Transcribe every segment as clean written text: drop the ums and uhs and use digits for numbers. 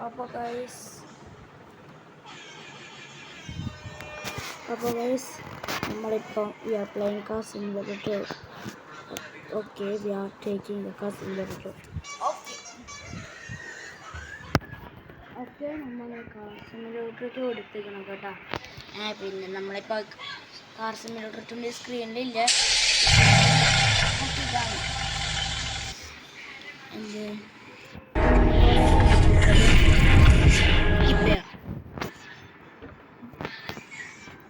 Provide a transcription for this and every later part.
അപ്പോൾ ഗൈസ് നമ്മളിപ്പോൾ we are playing car simulator. Okay, we are taking the car simulator. Okay, നമ്മൾ car simulator എടുത്തിരിക്കണം കേട്ടോ. പിന്നെ നമ്മളിപ്പോൾ കാർ സിമുലേറ്ററിൻ്റെ സ്ക്രീനിലില്ല എന്ത്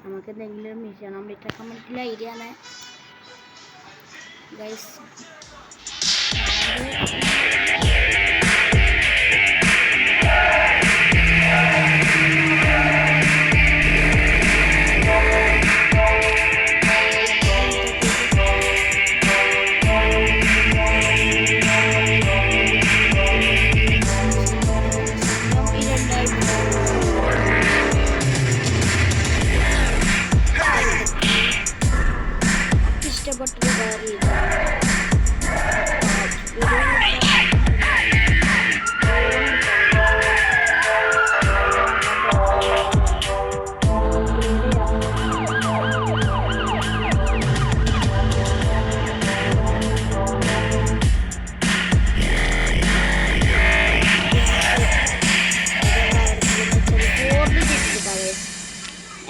നമുക്ക് എന്തെങ്കിലും മിഷണം വിറ്റൊക്കെ നമുക്കുള്ള ഐഡിയ ആണ് ഗൈസ്.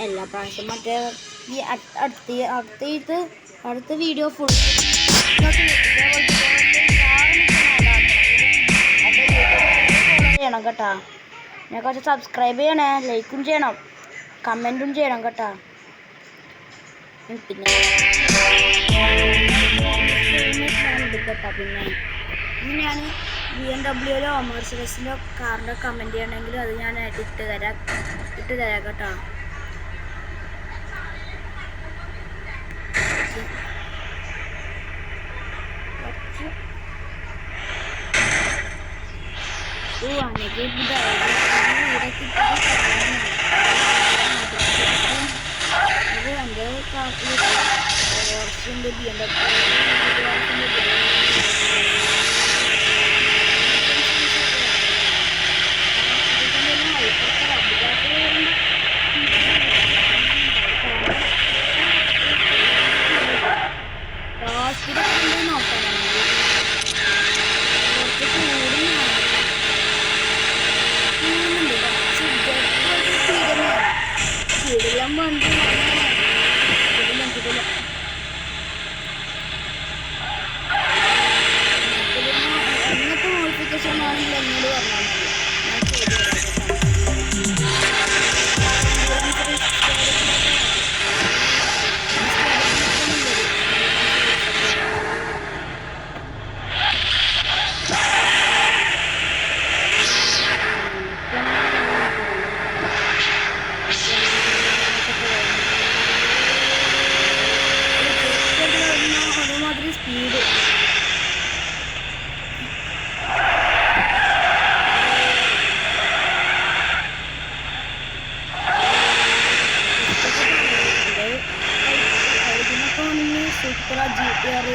എല്ലാ പ്രാവശ്യം മറ്റേ ഈ അടുത്ത വീഡിയോ ഫുൾ ചെയ്യണം കേട്ടോ. ഞാൻ കുറച്ച് സബ്സ്ക്രൈബ് ചെയ്യണേ, ലൈക്കും ചെയ്യണം, കമൻറ്റും ചെയ്യണം കേട്ടോ. പിന്നെ പിന്നെ ഞാൻ BMW മെർസിഡീസിൻ്റെ കാറിൻ്റെ കമൻറ്റ് ചെയ്യണമെങ്കിൽ അത് ഞാൻ ഇട്ട് തരാം കേട്ടോ. അങ്ങനത്തെ മോഡിഫിക്കേഷൻ ആണെങ്കിൽ എന്നോട് പറഞ്ഞാൽ ഒരുമാതിരി സ്പീഡ് സൂപ്പർ GTR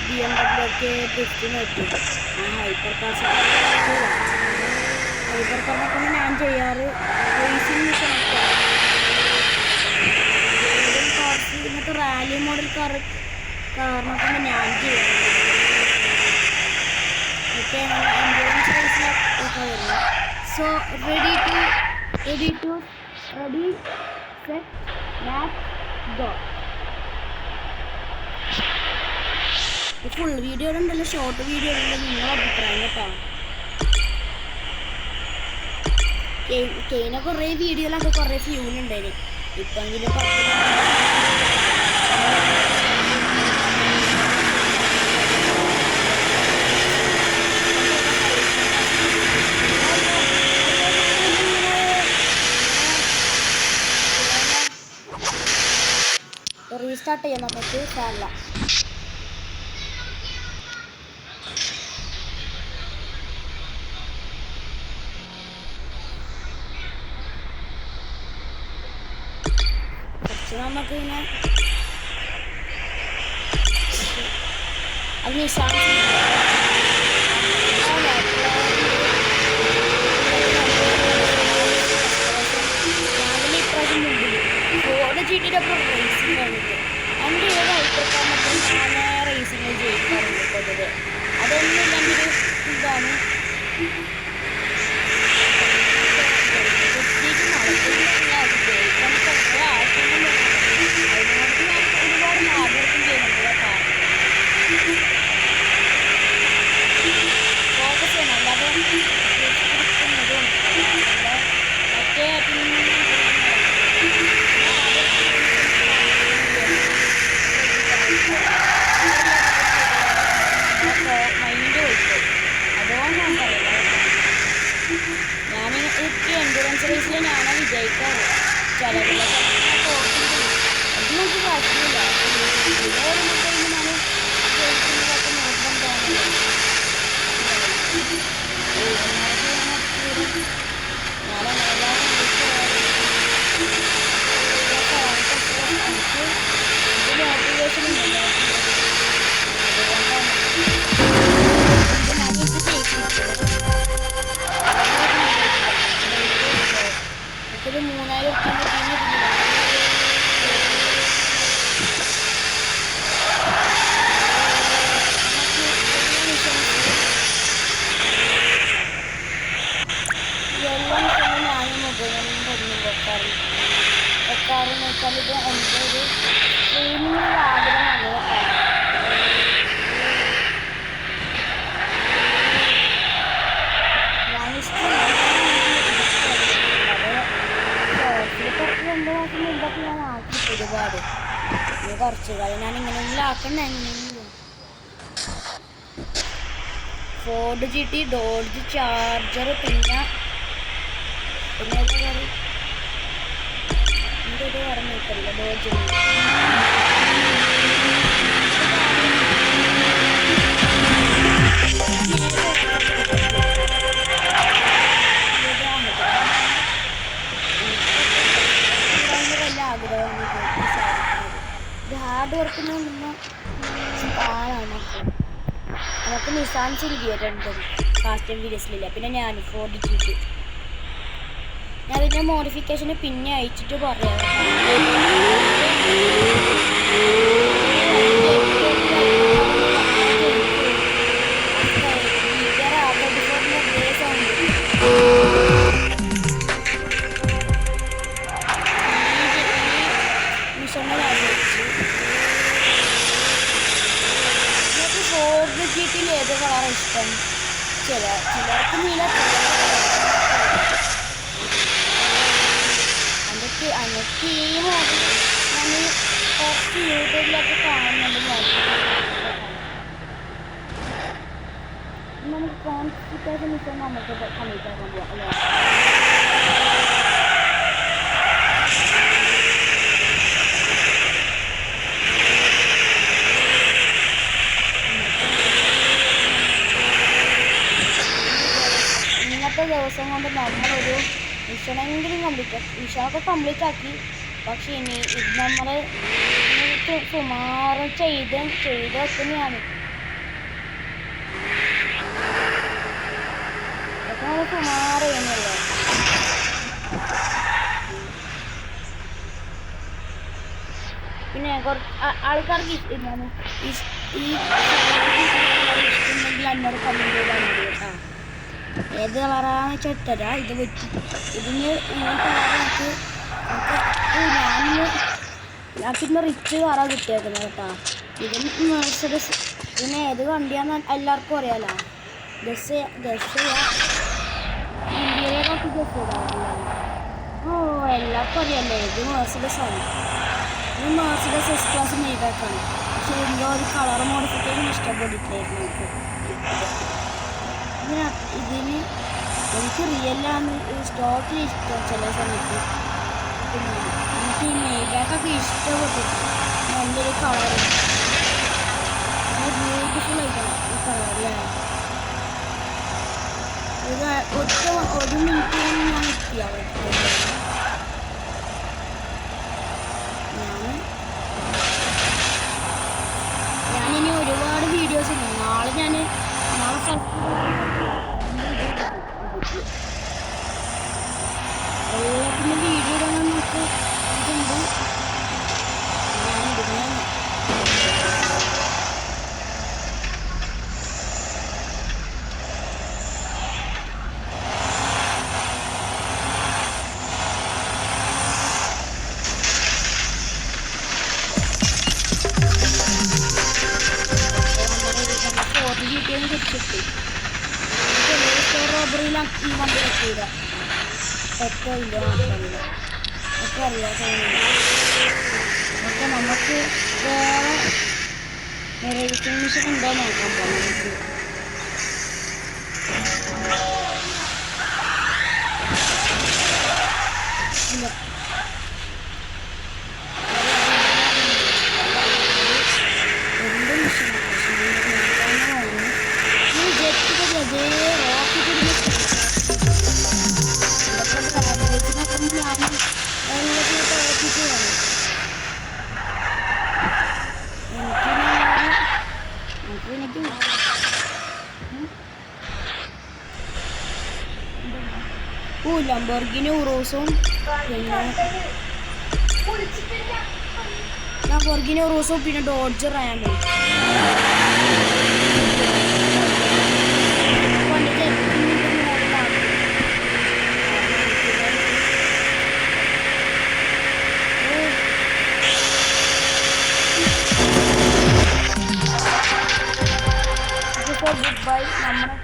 BMW ഒക്കെ ഡ്രിഫ്റ്റിന് പറ്റും. ഹൈപ്പർ കാറിനൊക്കെ ഞാൻ ചെയ്യാറ് റേസിംഗ് മിഷനൊക്കെ. ഇങ്ങനത്തെ റാലി മോഡൽ കാറിനൊക്കെ ഞാൻ ചെയ്യാറ്. ഒക്കെ എൻഡ്യൂറൻസ് റേസിലൊക്കെ വരുന്നത്. So ready set let's go. Full video ഉണ്ടല്ലോ, ഷോർട്ട് വീഡിയോ ഉണ്ടല്ലോ, നിങ്ങളുടെ അഭിപ്രായം കേട്ടോ. കെയിനെ കുറേ വീഡിയോയിലൊക്കെ കുറേ ഫ്യൂലുണ്ടായിരുന്നു. ഇപ്പം എങ്കിലും റീസ്റ്റാർട്ട് ചെയ്യാൻ നമുക്ക് സാറില്ല. നമുക്ക് ഇങ്ങനെ അതിന് ഞാൻ എനിക്ക് എൻഡുറൻസ് റേസിൽ ഞാനാണ് വിജയിക്കാറ്. ചിലവില്ല അത് നമുക്ക് പ്രശ്നമില്ല. പിന്നെ വരുമ്പോഴത്തേക്കും ഞാൻ ജയിക്കുന്നതൊക്കെ നിർബന്ധമാണ്. ഒരു 3000 വെക്കാറെന്ന് വെച്ചാൽ ഇത് എൻ്റെ ഒരു ട്രെയിനിങ്ങിൻ്റെ ആഗ്രഹമാണ് കേട്ടോ. ഞാൻ കുറച്ച് 2 മാസം മുമ്പൊക്കെ ഞാൻ ആക്കി ഒരുപാട്. ഇനി കുറച്ച് കാലം ഞാൻ ഇങ്ങനെയെങ്കിലും ആക്കണ്ട. എങ്ങനെയെങ്കിലും ഫോർഡ് GT, ഡോഡ്ജ് ചാർജർ, പിന്നെ ഇത് പറഞ്ഞു നിൽക്കില്ല ഡോഡ്ജ്. ഇത് ഹാർഡ് വർക്കിന് നിന്ന് ആളാണ്. നമുക്ക് നിസാൻ സിൽവിയറുണ്ട്, ഫാസ്റ്റ് ആൻഡ് ഫ്യൂരിയസിലില്ല. പിന്നെ ഞാൻ ഫോർഡ് GT. ഞാൻ അതിൻ്റെ മോഡിഫിക്കേഷന് പിന്നെ അയച്ചിട്ട് പറയാം. നിങ്ങൾക്ക് ഫോർഡ് GTയിൽ ഏത് കളറാണ് ഇഷ്ടം? ചിലർക്ക് നീല, അതൊക്കെ ഈ മോഡൽ ഞാൻ കുറച്ച് യൂട്യൂബിലൊക്കെ കാണുന്നുണ്ട്. നമുക്ക് കോൺഫിഗറേഷൻ ഇഷ്ടം നമുക്ക് കമ്പ്ലീറ്റ് ആക്കാൻ പോവാം അല്ലേ? ഇന്നത്തെ ദിവസം കൊണ്ട് നമ്മളൊരു മിഷനെങ്കിലും മിഷനൊക്കെ കംപ്ലീറ്റ് ആക്കി. പക്ഷെ ഇനി ഇത് നമ്മൾ സുമാറ് ചെയ്തൊക്കെയാണ്. ഇതൊക്കെ നമ്മൾ സുമാറ് ചെയ്യുന്നല്ലോ. പിന്നെ കുറച്ച് ആൾക്കാർക്ക് ഇഷ്ടമാണ് ഈ ഇഷ്ടമുണ്ടെങ്കിൽ എന്നോട് കമൻറ്റ് ചെയ്താൽ മതി കേട്ടോ. ഏത് കളറാണെന്ന് വെച്ചാൽ ഇട്ടരാ. ഇത് വെച്ച് ഇതിന് കളറാക്കി ഞാനിന്ന് റിച്ച് കളറാണ് കിട്ടിയേക്കുന്നത് കേട്ടോ. ഇതിന് മെർസിഡസ്. ഇതിന് ഏത് വണ്ടിയാന്ന് എല്ലാവർക്കും അറിയാലോ. ഇന്ത്യയിലേക്കൊക്കെ ഗസ്. ഓ എല്ലാവർക്കും അറിയാമല്ലോ ഇത് മെർസിഡസാണ്. ഇത് മെർസിഡസ് S ക്ലാസ് മെയ്ബാക്കാണ്. പക്ഷെ ഇതിൻ്റെ ഒരു കളർ മോഡിഫിക്കേഷൻ ഇഷ്ടപ്പെട്ടിട്ടായിരുന്നു എനിക്ക്. ഇതിന് എനിക്ക് റിയലാണ് സ്റ്റോക്കിൽ ഇഷ്ടം ചില സമയത്ത്. പിന്നെ എനിക്ക് ഈ മെയ്ബാക്കൊക്കെ ഇഷ്ടപ്പെട്ടിട്ട് നല്ലൊരു കളർ, ബ്യൂട്ടിഫുൾ ആയിട്ടാണ് ഈ കളറല്ലേ. ഒരു മിനിറ്റ് ഞാൻ എത്തിയാവും. ഞാനിനി ഒരുപാട് വീഡിയോസ് ഉണ്ട്. നാളെ എല്ലാത്തിൻ്റെ വീഡിയോ ഇടാൻ നമുക്ക് ഇതുണ്ട്. ഞാനിടുന്നതാണ്. റോബറിയിലാണ് ഈ വണ്ടി വെക്കുക. പെട്രോളില്ല മാത്രമല്ല ഒക്കെ അറിയാം. ഒക്കെ നമുക്ക് വേറെ റേസിംഗ് മിഷൻ ഉണ്ടോ നോക്കാൻ പോകാം. നമുക്ക് ഇല്ല. എന്ത് മിഷനാണ് ജെറ്റിന്റെ അതേ റോക്കറ്റ് ഞാൻ എല്ലാത്തിനൊക്കെ ഓർപ്പിച്ച് വേണം. എനിക്ക് ലംബോർഗിനി ഉറൂസും പിന്നെ ലംബോർഗിനി ഉറൂസും പിന്നെ ഡോഡ്ജർ റാമും ഗുഡ് ബൈ. നമ്മുടെ